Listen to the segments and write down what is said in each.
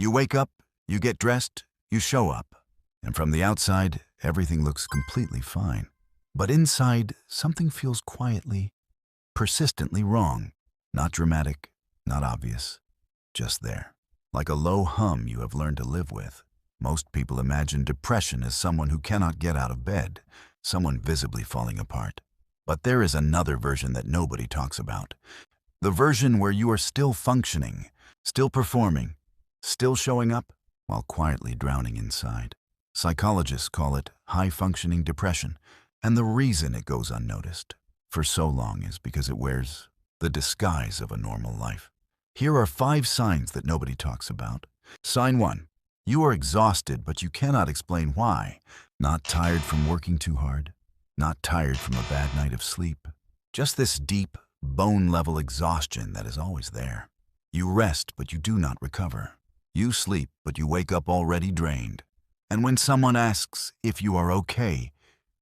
You wake up, you get dressed, you show up. And from the outside, everything looks completely fine. But inside, something feels quietly, persistently wrong. Not dramatic, not obvious, just there. Like a low hum you have learned to live with. Most people imagine depression as someone who cannot get out of bed, someone visibly falling apart. But there is another version that nobody talks about. The version where you are still functioning, still performing, still showing up, while quietly drowning inside. Psychologists call it high-functioning depression, and the reason it goes unnoticed for so long is because it wears the disguise of a normal life. Here are 5 signs that nobody talks about. Sign 1. You are exhausted, but you cannot explain why. Not tired from working too hard, not tired from a bad night of sleep. Just this deep, bone-level exhaustion that is always there. You rest, but you do not recover. You sleep, but you wake up already drained. And when someone asks if you are okay,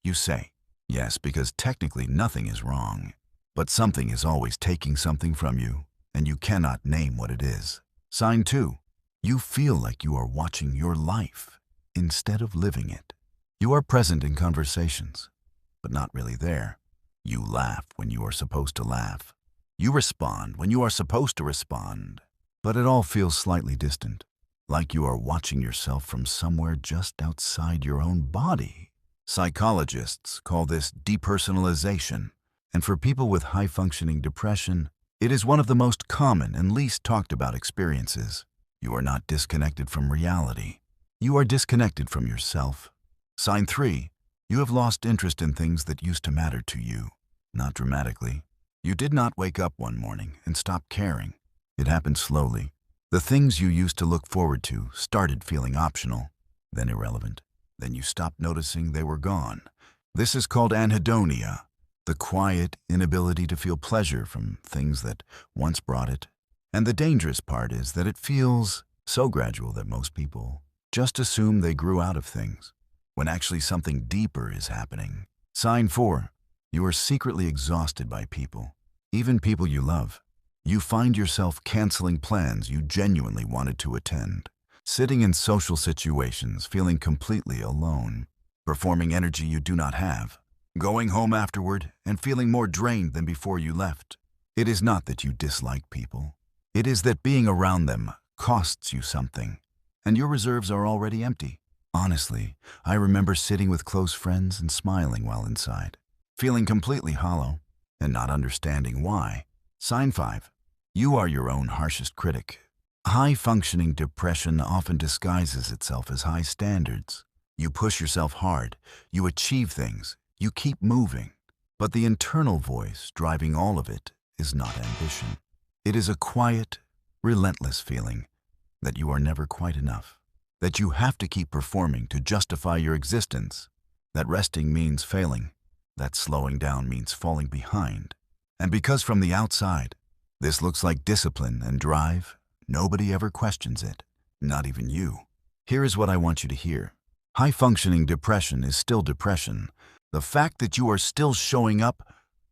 you say, yes, because technically nothing is wrong. But something is always taking something from you, and you cannot name what it is. Sign 2. You feel like you are watching your life instead of living it. You are present in conversations, but not really there. You laugh when you are supposed to laugh. You respond when you are supposed to respond. But it all feels slightly distant, like you are watching yourself from somewhere just outside your own body. Psychologists call this depersonalization, and for people with high-functioning depression, it is one of the most common and least talked about experiences. You are not disconnected from reality. You are disconnected from yourself. Sign 3. You have lost interest in things that used to matter to you. Not dramatically. You did not wake up one morning and stop caring. It happened slowly. The things you used to look forward to started feeling optional, then irrelevant. Then you stopped noticing they were gone. This is called anhedonia, the quiet inability to feel pleasure from things that once brought it. And the dangerous part is that it feels so gradual that most people just assume they grew out of things, when actually something deeper is happening. Sign 4. You are secretly exhausted by people, even people you love. You find yourself canceling plans you genuinely wanted to attend, sitting in social situations feeling completely alone, performing energy you do not have, going home afterward and feeling more drained than before you left. It is not that you dislike people. It is that being around them costs you something, and your reserves are already empty. Honestly, I remember sitting with close friends and smiling while inside, feeling completely hollow and not understanding why. Sign 5. You are your own harshest critic. High-functioning depression often disguises itself as high standards. You push yourself hard, you achieve things, you keep moving. But the internal voice driving all of it is not ambition. It is a quiet, relentless feeling that you are never quite enough, that you have to keep performing to justify your existence, that resting means failing, that slowing down means falling behind. And because from the outside, this looks like discipline and drive, nobody ever questions it, not even you. Here is what I want you to hear. High-functioning depression is still depression. The fact that you are still showing up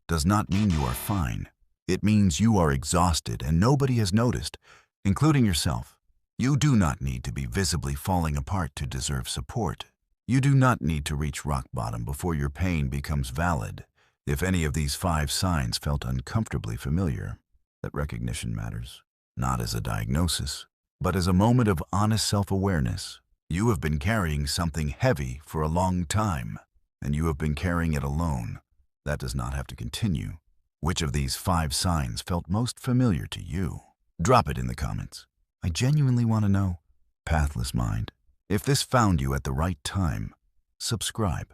does not mean you are fine. It means you are exhausted and nobody has noticed, including yourself. You do not need to be visibly falling apart to deserve support. You do not need to reach rock bottom before your pain becomes valid. If any of these 5 signs felt uncomfortably familiar, that recognition matters, not as a diagnosis, but as a moment of honest self-awareness. You have been carrying something heavy for a long time, and you have been carrying it alone. That does not have to continue. Which of these 5 signs felt most familiar to you? Drop it in the comments. I genuinely want to know. Pathless Mind. If this found you at the right time, subscribe.